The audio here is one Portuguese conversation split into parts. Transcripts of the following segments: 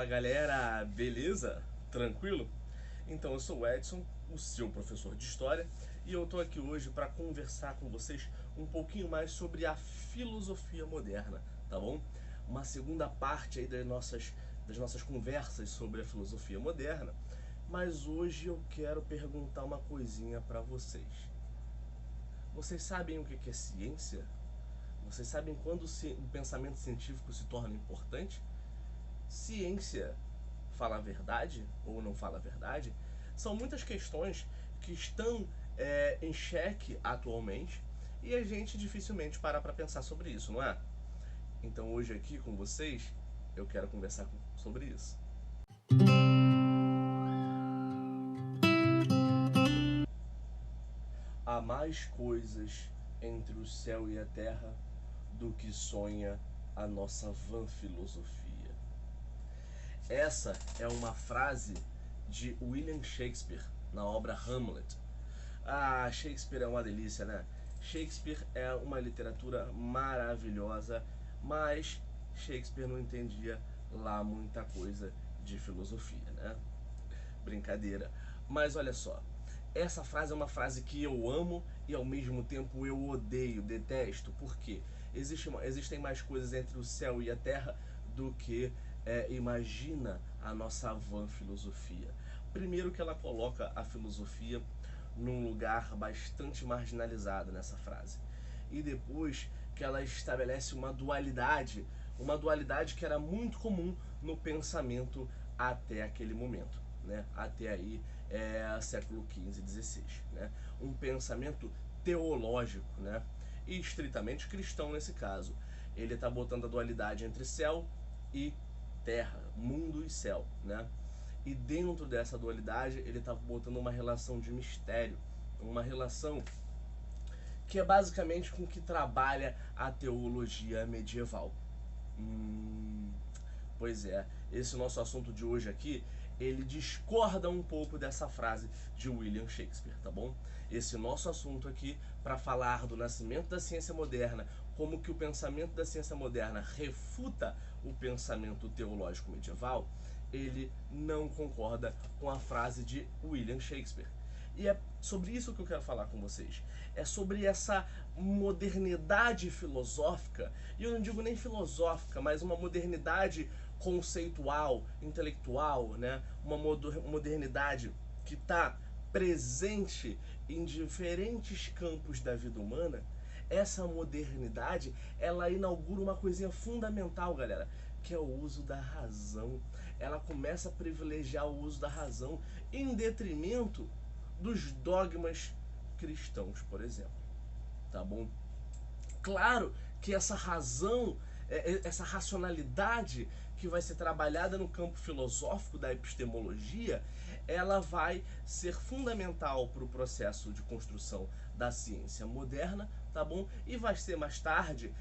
Fala galera, beleza? Tranquilo? Então eu sou o Edson, o seu professor de História, e eu tô aqui hoje para conversar com vocês um pouquinho mais sobre a filosofia moderna, tá bom? Uma segunda parte aí das nossas conversas sobre a filosofia moderna, mas hoje eu quero perguntar uma coisinha para vocês. Vocês sabem o que é ciência? Vocês sabem quando o pensamento científico se torna importante? Ciência fala a verdade ou não fala a verdade? São muitas questões que estão em xeque atualmente e a gente dificilmente para pensar sobre isso, não é? Então hoje aqui com vocês eu quero conversar sobre isso. Há mais coisas entre o céu e a terra do que sonha a nossa vã filosofia. Essa é uma frase de William Shakespeare na obra Hamlet. Ah, Shakespeare é uma delícia, né? Shakespeare é uma literatura maravilhosa, mas Shakespeare não entendia lá muita coisa de filosofia, né? Brincadeira. Mas olha só, essa frase é uma frase que eu amo e ao mesmo tempo eu odeio, detesto, porque existem mais coisas entre o céu e a terra do que imagina a nossa vã filosofia. Primeiro que ela coloca a filosofia num lugar bastante marginalizado nessa frase. E depois que ela estabelece uma dualidade que era muito comum no pensamento até aquele momento, né? Até aí, século XV e XVI, né? Um pensamento teológico, né? E estritamente cristão nesse caso. Ele está botando a dualidade entre céu e terra, mundo e céu, né? E dentro dessa dualidade ele está botando uma relação de mistério, uma relação que é basicamente com que trabalha a teologia medieval. Pois é, esse nosso assunto de hoje aqui, ele discorda um pouco dessa frase de William Shakespeare, tá bom? Esse nosso assunto aqui, para falar do nascimento da ciência moderna, como que o pensamento da ciência moderna refuta o pensamento teológico medieval, ele não concorda com a frase de William Shakespeare. E é sobre isso que eu quero falar com vocês. É sobre essa modernidade filosófica, e eu não digo nem filosófica, mas uma modernidade conceitual, intelectual, né? Uma modernidade que está presente em diferentes campos da vida humana. Essa modernidade, ela inaugura uma coisinha fundamental, galera, que é o uso da razão. Ela começa a privilegiar o uso da razão em detrimento dos dogmas cristãos, por exemplo. Tá bom? Claro que essa razão, essa racionalidade que vai ser trabalhada no campo filosófico da epistemologia, ela vai ser fundamental para o processo de construção da ciência moderna, tá bom? E vai ser mais tarde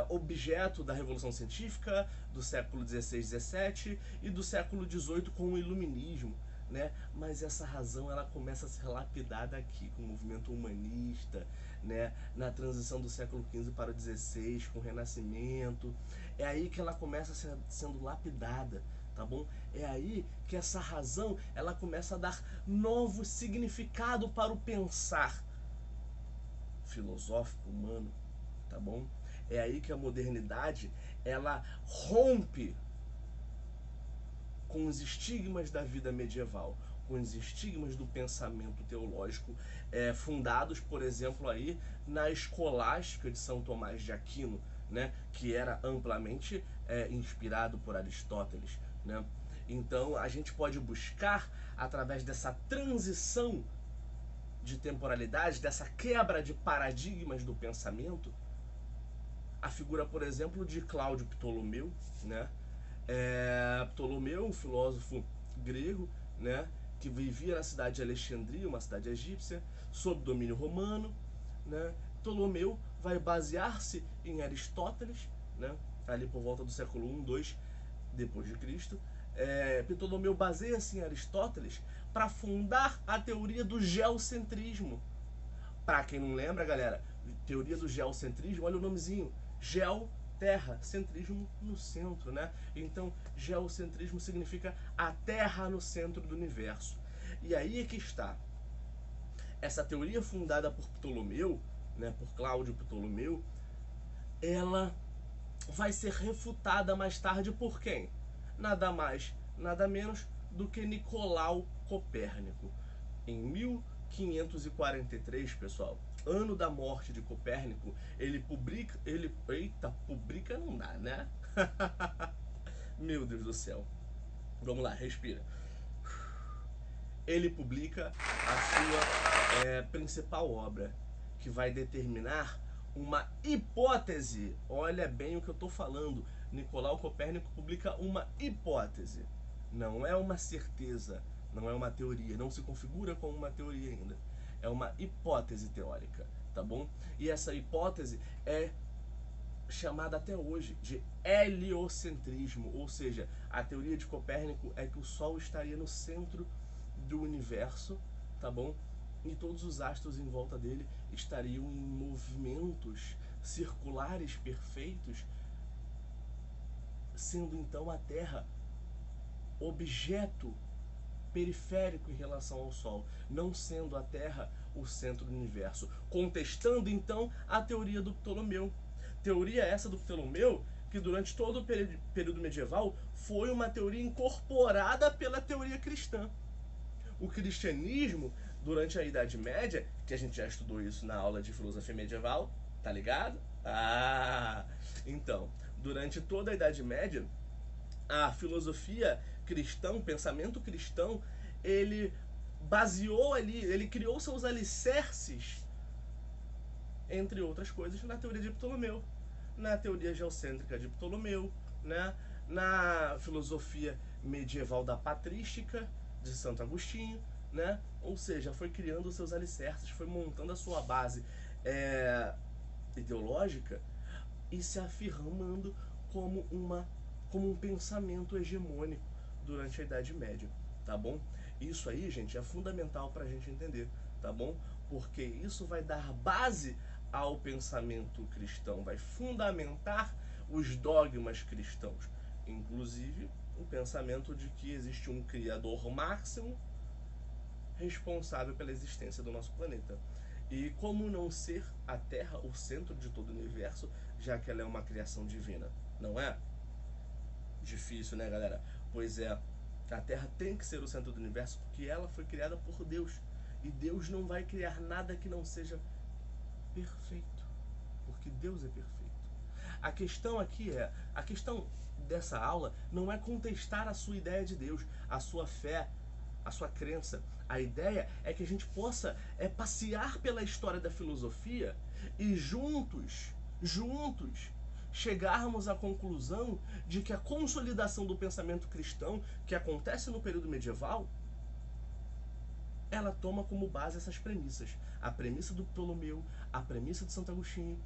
objeto da Revolução Científica do século XVI, XVII e do século XVIII com o Iluminismo. Né? Mas essa razão ela começa a ser lapidada aqui com o movimento humanista, né? Na transição do século XV para o XVI, com o Renascimento. É aí que ela começa sendo lapidada, tá bom? É aí que essa razão ela começa a dar novo significado para o pensar filosófico humano, tá bom? É aí que a modernidade ela rompe com os estigmas da vida medieval, com os estigmas do pensamento teológico, fundados, por exemplo, aí na escolástica de São Tomás de Aquino, né, que era amplamente inspirado por Aristóteles, né? Então a gente pode buscar, através dessa transição de temporalidade, dessa quebra de paradigmas do pensamento, a figura, por exemplo, de Cláudio Ptolomeu, né? Ptolomeu, um filósofo grego, né, que vivia na cidade de Alexandria, uma cidade egípcia, sob domínio romano, né? Ptolomeu vai basear-se em Aristóteles, né, ali por volta do século I, II depois de Cristo. Ptolomeu baseia-se em Aristóteles para fundar a teoria do geocentrismo. Para quem não lembra, galera, teoria do geocentrismo, olha o nomezinho, geo Terra, centrismo no centro, né? Então, geocentrismo significa a Terra no centro do universo. E aí é que está. Essa teoria fundada por Ptolomeu, né, por Cláudio Ptolomeu, ela vai ser refutada mais tarde por quem? Nada mais, nada menos do que Nicolau Copérnico. Em 1543, pessoal, ano da morte de Copérnico, publica não dá, né? Meu Deus do céu. Vamos lá, respira. Ele publica a sua principal obra, que vai determinar uma hipótese. Olha bem o que eu estou falando. Nicolau Copérnico publica uma hipótese. Não é uma certeza, não é uma teoria, não se configura como uma teoria ainda. É uma hipótese teórica, tá bom? E essa hipótese é chamada até hoje de heliocentrismo, ou seja, a teoria de Copérnico é que o Sol estaria no centro do universo, tá bom? E todos os astros em volta dele estariam em movimentos circulares perfeitos, sendo então a Terra objeto periférico em relação ao Sol, não sendo a Terra o centro do universo, contestando então a teoria do Ptolomeu. Teoria essa do Ptolomeu que durante todo o período medieval foi uma teoria incorporada pela teoria cristã. O cristianismo, durante a Idade Média, que a gente já estudou isso na aula de filosofia medieval, tá ligado? Então, durante toda a Idade Média, a filosofia cristã, o pensamento cristão, ele baseou ali, ele criou seus alicerces, entre outras coisas, na teoria de Ptolomeu, na teoria geocêntrica de Ptolomeu, né? Na filosofia medieval da patrística de Santo Agostinho, né? Ou seja, foi criando seus alicerces, foi montando a sua base ideológica e se afirmando como um pensamento hegemônico durante a Idade Média, tá bom? Isso aí, gente, é fundamental para a gente entender, tá bom? Porque isso vai dar base ao pensamento cristão, vai fundamentar os dogmas cristãos, inclusive o pensamento de que existe um Criador máximo responsável pela existência do nosso planeta. E como não ser a Terra o centro de todo o universo, já que ela é uma criação divina, não é? Difícil, né, galera? Pois é, a Terra tem que ser o centro do universo porque ela foi criada por Deus. E Deus não vai criar nada que não seja perfeito, porque Deus é perfeito. A questão dessa aula não é contestar a sua ideia de Deus, a sua fé, a sua crença. A ideia é que a gente possa passear pela história da filosofia e juntos, chegarmos à conclusão de que a consolidação do pensamento cristão, que acontece no período medieval, ela toma como base essas premissas. A premissa do Ptolomeu, a premissa de Santo Agostinho,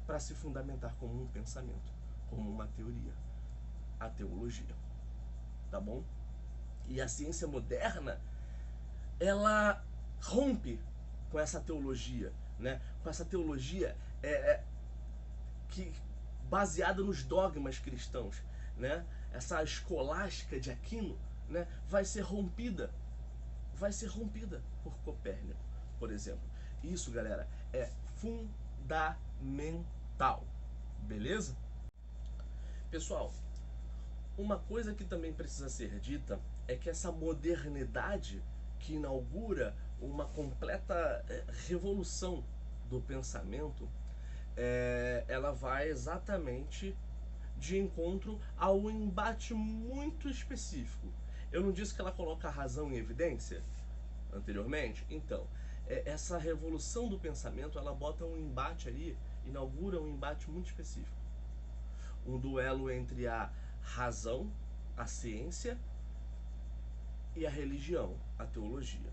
para se fundamentar como um pensamento, como uma teoria, a teologia. Tá bom? E a ciência moderna, ela rompe com essa teologia, né? Com essa teologia que baseada nos dogmas cristãos, né? Essa escolástica de Aquino, né? Vai ser rompida por Copérnico, por exemplo. Isso, galera, é fundamental, beleza? Pessoal, uma coisa que também precisa ser dita é que essa modernidade que inaugura uma completa revolução do pensamento, ela vai exatamente de encontro a um embate muito específico. Eu não disse que ela coloca a razão em evidência anteriormente? Então, essa revolução do pensamento, ela bota um embate ali, inaugura um embate muito específico. Um duelo entre a razão, a ciência, e a religião, a teologia.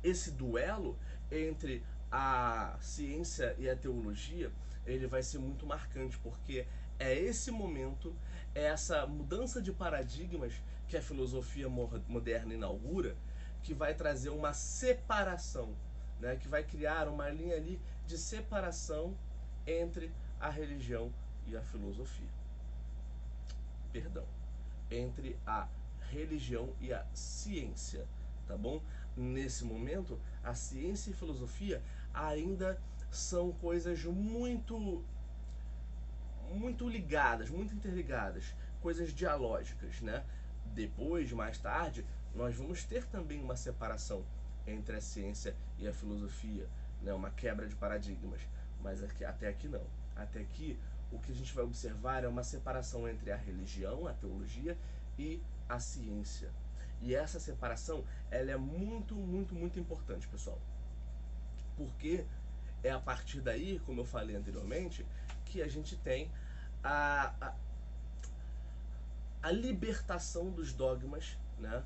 Esse duelo entre a ciência e a teologia, ele vai ser muito marcante, porque é esse momento, é essa mudança de paradigmas que a filosofia moderna inaugura, que vai trazer uma separação, né? Que vai criar uma linha ali de separação entre a religião e a filosofia. Perdão, entre a religião e a ciência, tá bom? Nesse momento, a ciência e a filosofia ainda são coisas muito ligadas, muito interligadas, coisas dialógicas, né? Depois, mais tarde, nós vamos ter também uma separação entre a ciência e a filosofia, né? Uma quebra de paradigmas, mas até aqui não. Até aqui, o que a gente vai observar é uma separação entre a religião, a teologia e a ciência. E essa separação, ela é muito importante, pessoal. Porque é a partir daí, como eu falei anteriormente, que a gente tem a libertação dos dogmas, né?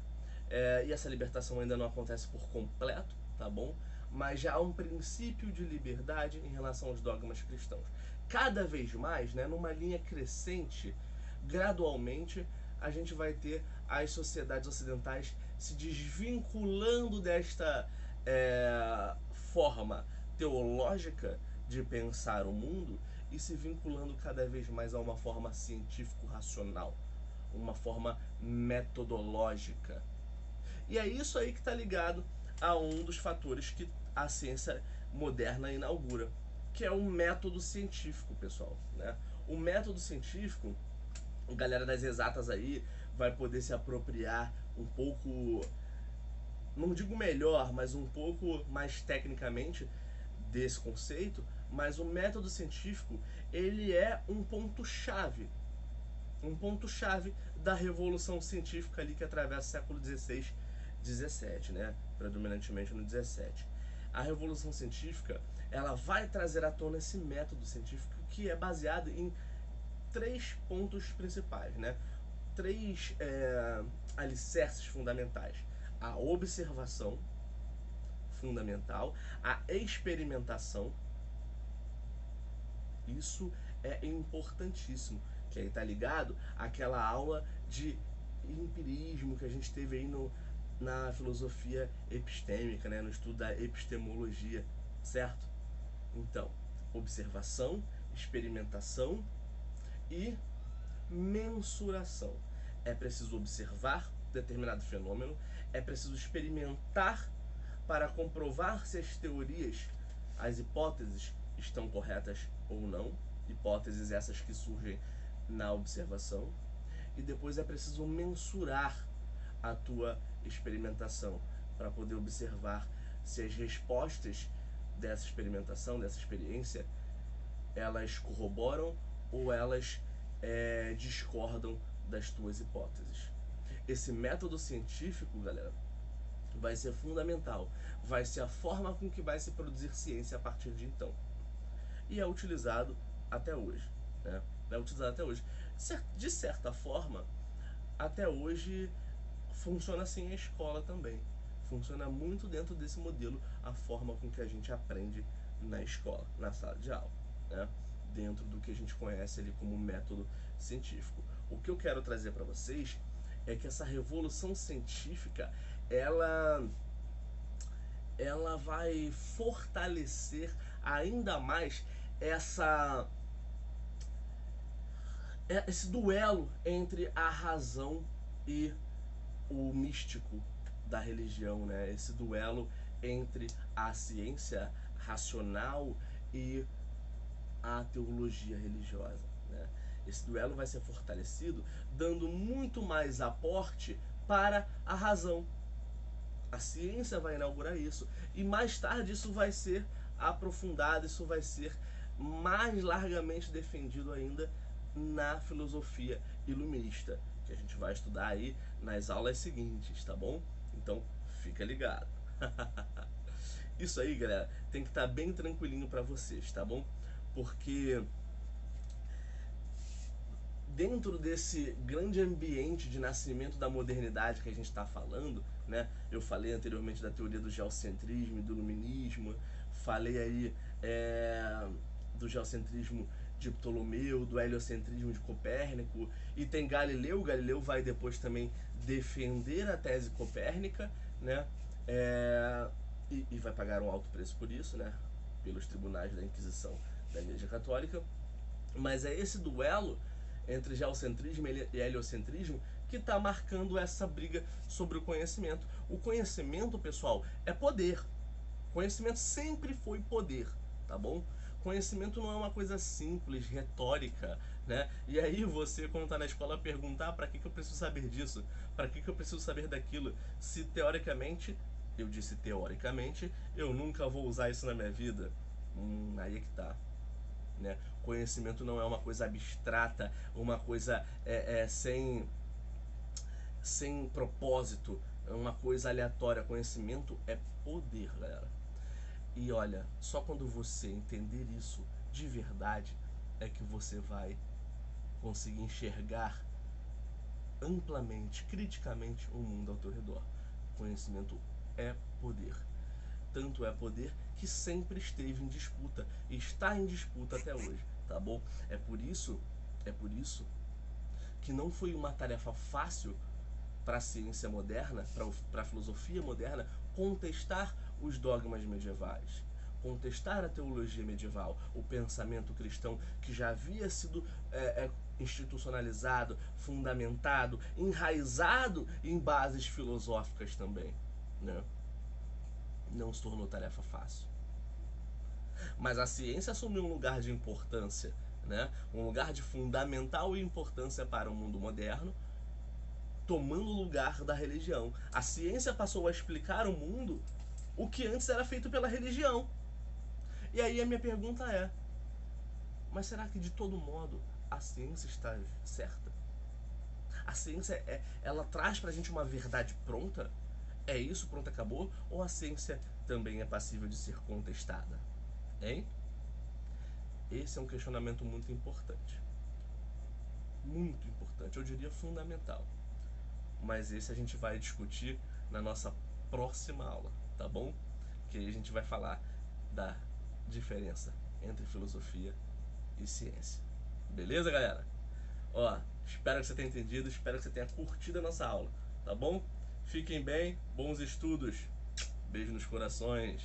E essa libertação ainda não acontece por completo, tá bom? Mas já há um princípio de liberdade em relação aos dogmas cristãos. Cada vez mais, né, numa linha crescente, gradualmente, a gente vai ter as sociedades ocidentais se desvinculando desta forma teológica de pensar o mundo e se vinculando cada vez mais a uma forma científico-racional, uma forma metodológica. E é isso aí que está ligado a um dos fatores que a ciência moderna inaugura, que é o método científico, pessoal, né? O método científico, a galera das exatas aí vai poder se apropriar um pouco, não digo melhor, mas um pouco mais tecnicamente desse conceito, mas o método científico, ele é um ponto-chave da revolução científica ali que atravessa o século XVI, XVII, né? Predominantemente no XVII. A revolução científica, ela vai trazer à tona esse método científico que é baseado em 3 pontos principais, né? 3 alicerces fundamentais: a observação, fundamental, a experimentação, isso é importantíssimo, que aí tá ligado àquela aula de empirismo que a gente teve aí na filosofia epistêmica, né, no estudo da epistemologia, certo? Então, observação, experimentação e mensuração. É preciso observar determinado fenômeno, é preciso experimentar para comprovar se as teorias, as hipóteses estão corretas ou não, hipóteses essas que surgem na observação, e depois é preciso mensurar a tua experimentação para poder observar se as respostas dessa experimentação, dessa experiência, elas corroboram ou elas discordam das tuas hipóteses. Esse método científico, galera, vai ser fundamental, vai ser a forma com que vai se produzir ciência a partir de então. E é utilizado até hoje, né? É utilizado até hoje. De certa forma, até hoje funciona assim a escola também. Funciona muito dentro desse modelo a forma com que a gente aprende na escola, na sala de aula, né? Dentro do que a gente conhece ali como método científico. O que eu quero trazer para vocês é que essa revolução científica, ela vai fortalecer ainda mais esse duelo entre a razão e o místico da religião, né? Esse duelo entre a ciência racional e a teologia religiosa, né? Esse duelo vai ser fortalecido, dando muito mais aporte para a razão. A ciência vai inaugurar isso, e mais tarde isso vai ser aprofundado, isso vai ser mais largamente defendido ainda na filosofia iluminista, que a gente vai estudar aí nas aulas seguintes, tá bom? Então, fica ligado. Isso aí, galera, tem que estar bem tranquilinho para vocês, tá bom? Porque dentro desse grande ambiente de nascimento da modernidade que a gente está falando, né? Eu falei anteriormente da teoria do geocentrismo e do iluminismo, falei aí do geocentrismo de Ptolomeu, do heliocentrismo de Copérnico, e tem Galileu. Galileu vai depois também defender a tese copérnica, né? E vai pagar um alto preço por isso, né? Pelos tribunais da Inquisição da Igreja Católica. Mas é esse duelo entre geocentrismo e heliocentrismo que está marcando essa briga sobre o conhecimento. O conhecimento, pessoal, é poder. Conhecimento sempre foi poder, tá bom? Conhecimento não é uma coisa simples, retórica, né? E aí você, quando tá na escola, perguntar para que eu preciso saber disso? Para que eu preciso saber daquilo? Se teoricamente, eu disse teoricamente, eu nunca vou usar isso na minha vida. Aí é que tá. Né? Conhecimento não é uma coisa abstrata, uma coisa sem propósito, é uma coisa aleatória. Conhecimento é poder, galera. E olha, só quando você entender isso de verdade é que você vai conseguir enxergar amplamente, criticamente o mundo ao teu redor. Conhecimento é poder. Tanto é poder que sempre esteve em disputa e está em disputa até hoje, tá bom? É por isso que não foi uma tarefa fácil para a ciência moderna, para a filosofia moderna, contestar os dogmas medievais, contestar a teologia medieval, o pensamento cristão que já havia sido institucionalizado, fundamentado, enraizado em bases filosóficas também, né? Não se tornou tarefa fácil. Mas a ciência assumiu um lugar de importância, né? Um lugar de fundamental importância para o mundo moderno, tomando o lugar da religião. A ciência passou a explicar ao mundo o que antes era feito pela religião. E aí a minha pergunta é: mas será que de todo modo a ciência está certa? A ciência ela traz pra gente uma verdade pronta? É isso, pronto, acabou? Ou a ciência também é passível de ser contestada? Hein? Esse é um questionamento muito importante. Muito importante, eu diria fundamental. Mas esse a gente vai discutir na nossa próxima aula, tá bom? Que aí a gente vai falar da diferença entre filosofia e ciência. Beleza, galera? Ó, espero que você tenha entendido, espero que você tenha curtido a nossa aula, tá bom? Fiquem bem, bons estudos. Beijo nos corações.